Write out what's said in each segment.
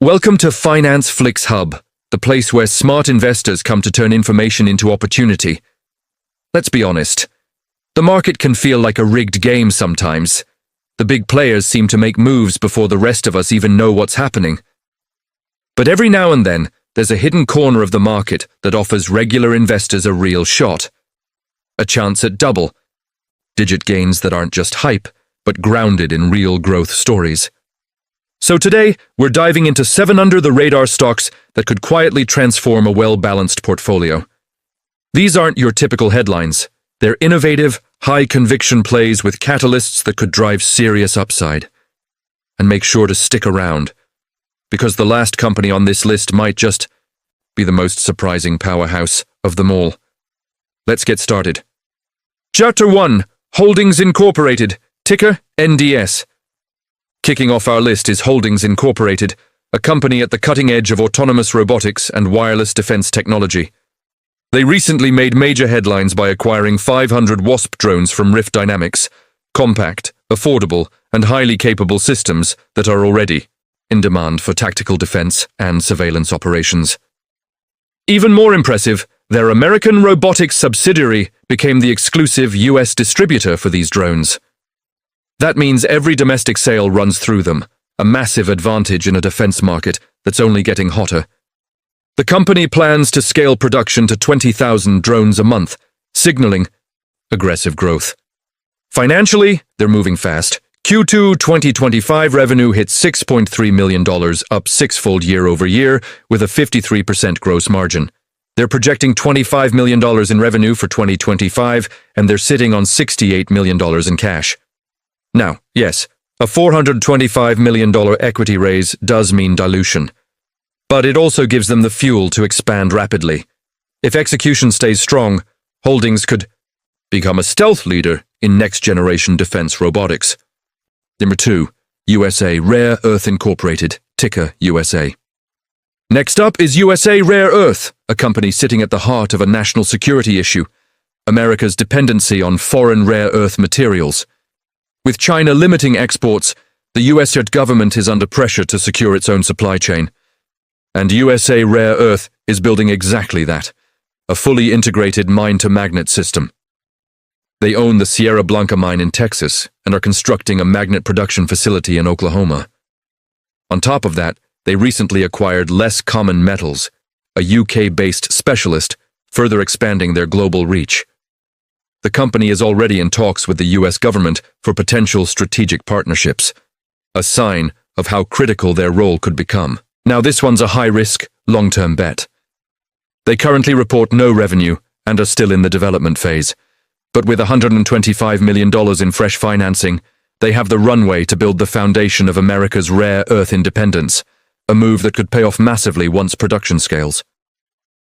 Welcome to Finance Flicks Hub, the place where smart investors come to turn information into opportunity. Let's be honest. The market can feel like a rigged game sometimes. The big players seem to make moves before the rest of us even know what's happening. But every now and then, there's a hidden corner of the market that offers regular investors a real shot. A chance at double-digit gains that aren't just hype, but grounded in real growth stories. So today, we're diving into 7 under-the-radar stocks that could quietly transform a well-balanced portfolio. These aren't your typical headlines. They're innovative, high-conviction plays with catalysts that could drive serious upside. And make sure to stick around, because the last company on this list might just be the most surprising powerhouse of them all. Let's get started. Chapter 1, Holdings Incorporated, ticker NDS. Kicking off our list is Holdings Incorporated, a company at the cutting edge of autonomous robotics and wireless defense technology. They recently made major headlines by acquiring 500 Wasp drones from Rift Dynamics, compact, affordable, and highly capable systems that are already in demand for tactical defense and surveillance operations. Even more impressive, their American robotics subsidiary became the exclusive US distributor for these drones. That means every domestic sale runs through them, a massive advantage in a defense market that's only getting hotter. The company plans to scale production to 20,000 drones a month, signaling aggressive growth. Financially, they're moving fast. Q2 2025 revenue hit $6.3 million, up six-fold year-over-year, with a 53% gross margin. They're projecting $25 million in revenue for 2025, and they're sitting on $68 million in cash. Now, yes, a $425 million equity raise does mean dilution. But it also gives them the fuel to expand rapidly. If execution stays strong, Holdings could become a stealth leader in next-generation defense robotics. Number 2, USA Rare Earth Incorporated, ticker USA. Next up is USA Rare Earth, a company sitting at the heart of a national security issue, America's dependency on foreign rare earth materials. With China limiting exports, the US government is under pressure to secure its own supply chain. And USA Rare Earth is building exactly that, a fully integrated mine-to-magnet system. They own the Sierra Blanca mine in Texas and are constructing a magnet production facility in Oklahoma. On top of that, they recently acquired Less Common Metals, a UK-based specialist, further expanding their global reach. The company is already in talks with the US government for potential strategic partnerships, a sign of how critical their role could become. Now this one's a high-risk, long-term bet. They currently report no revenue and are still in the development phase, but with $125 million in fresh financing, they have the runway to build the foundation of America's rare earth independence, a move that could pay off massively once production scales.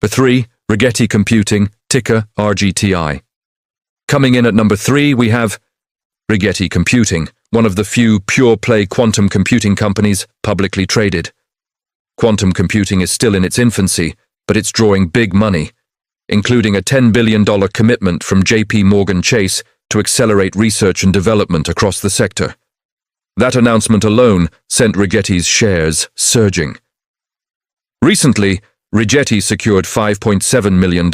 For 3, Rigetti Computing, ticker RGTI. Coming in at number 3, we have Rigetti Computing, one of the few pure-play quantum computing companies publicly traded. Quantum computing is still in its infancy, but it's drawing big money, including a $10 billion commitment from JP Morgan Chase to accelerate research and development across the sector. That announcement alone sent Rigetti's shares surging. Recently, Rigetti secured $5.7 million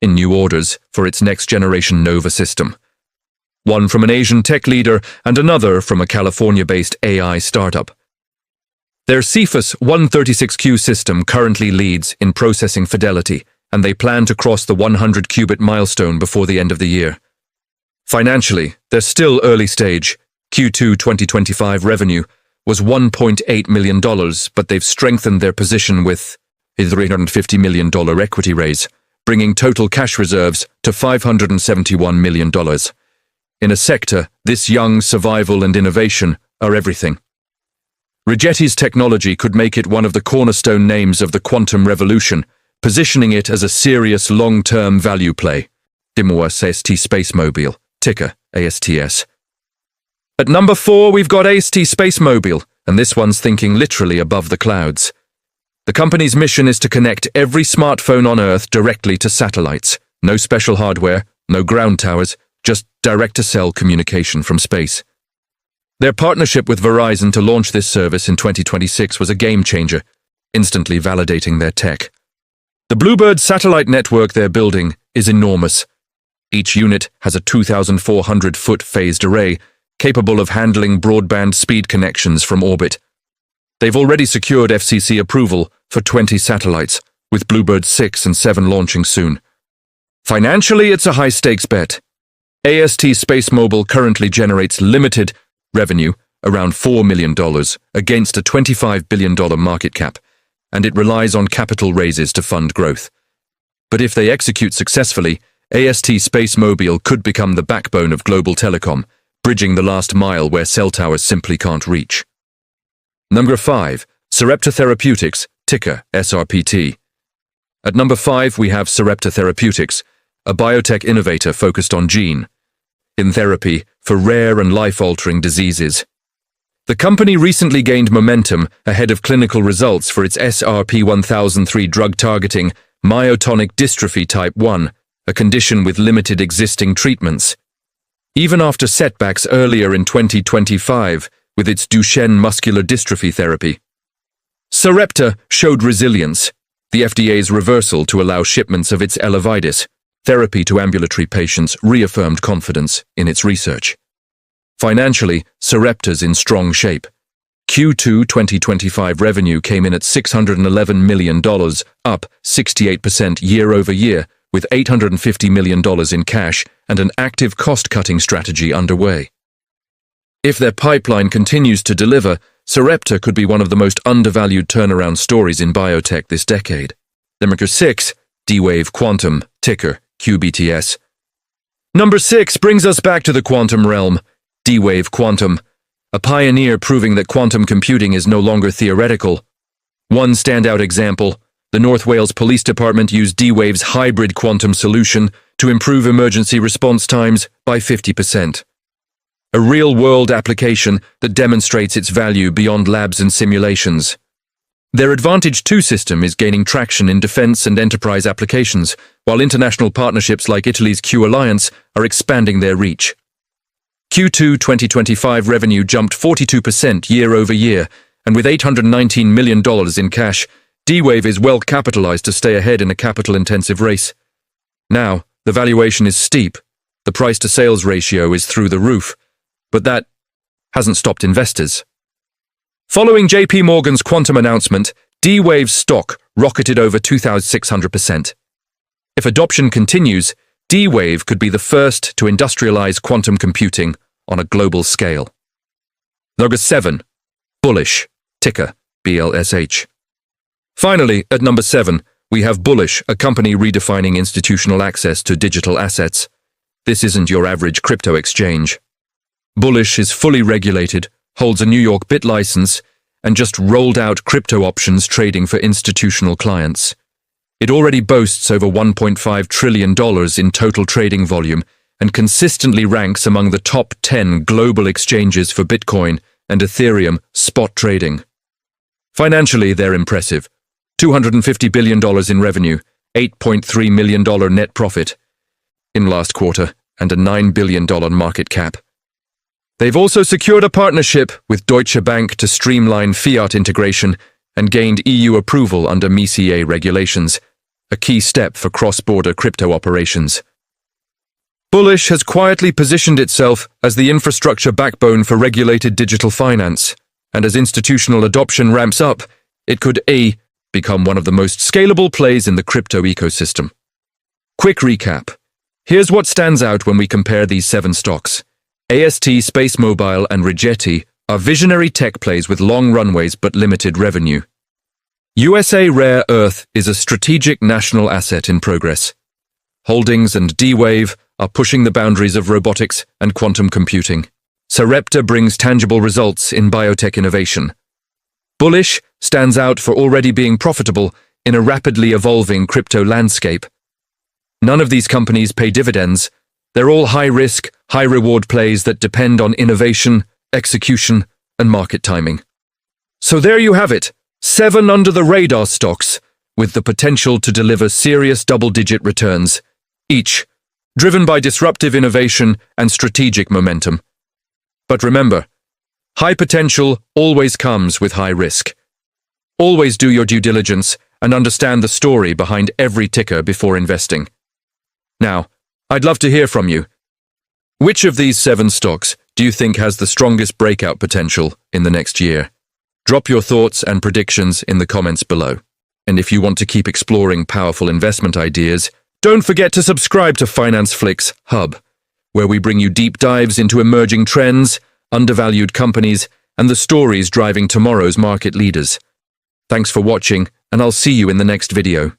in new orders for its next-generation Nova system. One from an Asian tech leader and another from a California-based AI startup. Their Cephas 136Q system currently leads in processing fidelity, and they plan to cross the 100-qubit milestone before the end of the year. Financially, they're still early stage. Q2 2025 revenue was $1.8 million, but they've strengthened their position with a $350 million equity raise, bringing total cash reserves to $571 million. In a sector this young, survival and innovation are everything. Rigetti's technology could make it one of the cornerstone names of the quantum revolution, positioning it as a serious long-term value play. AST SpaceMobile, ticker ASTS. At number 4, we've got AST SpaceMobile, and this one's thinking literally above the clouds. The company's mission is to connect every smartphone on Earth directly to satellites. No special hardware, no ground towers, just direct-to-cell communication from space. Their partnership with Verizon to launch this service in 2026 was a game-changer, instantly validating their tech. The Bluebird satellite network they're building is enormous. Each unit has a 2,400-foot phased array, capable of handling broadband speed connections from orbit. They've already secured FCC approval for 20 satellites, with Bluebird 6 and 7 launching soon. Financially, it's a high-stakes bet. AST SpaceMobile currently generates limited revenue, around $4 million, against a $25 billion market cap, and it relies on capital raises to fund growth. But if they execute successfully, AST SpaceMobile could become the backbone of global telecom, bridging the last mile where cell towers simply can't reach. Number 5. Sarepta Therapeutics, ticker SRPT. At number 5, we have Sarepta Therapeutics, a biotech innovator focused on gene in therapy for rare and life-altering diseases. The company recently gained momentum ahead of clinical results for its SRP-1003 drug targeting myotonic dystrophy type 1, a condition with limited existing treatments. Even after setbacks earlier in 2025 with its Duchenne muscular dystrophy therapy, Sarepta showed resilience. The FDA's reversal to allow shipments of its Elevidys therapy to ambulatory patients reaffirmed confidence in its research. Financially, Sarepta's in strong shape. Q2 2025 revenue came in at $611 million, up 68% year-over-year, with $850 million in cash and an active cost-cutting strategy underway. If their pipeline continues to deliver, Sarepta could be one of the most undervalued turnaround stories in biotech this decade. Number 6, D-Wave Quantum, ticker QBTS. Number 6 brings us back to the quantum realm. D-Wave Quantum, a pioneer proving that quantum computing is no longer theoretical. One standout example, the North Wales Police Department used D-Wave's hybrid quantum solution to improve emergency response times by 50%. A real-world application that demonstrates its value beyond labs and simulations. Their Advantage 2 system is gaining traction in defense and enterprise applications, while international partnerships like Italy's Q Alliance are expanding their reach. Q2 2025 revenue jumped 42% year-over-year, and with $819 million in cash, D-Wave is well capitalized to stay ahead in a capital-intensive race. Now, the valuation is steep, the price-to-sales ratio is through the roof, but that hasn't stopped investors. Following JP Morgan's quantum announcement, D-Wave's stock rocketed over 2,600%. If adoption continues, D-Wave could be the first to industrialize quantum computing on a global scale. Number 7. Bullish, ticker BLSH. Finally, at number 7, we have Bullish, a company redefining institutional access to digital assets. This isn't your average crypto exchange. Bullish is fully regulated, holds a New York BIT license, and just rolled out crypto options trading for institutional clients. It already boasts over $1.5 trillion in total trading volume and consistently ranks among the top 10 global exchanges for Bitcoin and Ethereum spot trading. Financially, they're impressive. $250 billion in revenue, $8.3 million net profit in last quarter, and a $9 billion market cap. They've also secured a partnership with Deutsche Bank to streamline fiat integration and gained EU approval under MiCA regulations, a key step for cross-border crypto operations. Bullish has quietly positioned itself as the infrastructure backbone for regulated digital finance, and as institutional adoption ramps up, it could become one of the most scalable plays in the crypto ecosystem. Quick recap. Here's what stands out when we compare these 7 stocks. AST SpaceMobile and Rigetti are visionary tech plays with long runways but limited revenue. USA Rare Earth is a strategic national asset in progress. Holdings and D-Wave are pushing the boundaries of robotics and quantum computing. Sarepta brings tangible results in biotech innovation. Bullish stands out for already being profitable in a rapidly evolving crypto landscape. None of these companies pay dividends. They're all high-risk, high-reward plays that depend on innovation, execution, and market timing. So there you have it, 7 under-the-radar stocks with the potential to deliver serious double-digit returns, each driven by disruptive innovation and strategic momentum. But remember, High potential always comes with high risk. Always do your due diligence and understand the story behind every ticker before investing. Now, I'd love to hear from you. Which of these 7 stocks do you think has the strongest breakout potential in the next year? Drop your thoughts and predictions in the comments below. And if you want to keep exploring powerful investment ideas, don't forget to subscribe to Finance Flicks Hub, where we bring you deep dives into emerging trends, undervalued companies, and the stories driving tomorrow's market leaders. Thanks for watching, and I'll see you in the next video.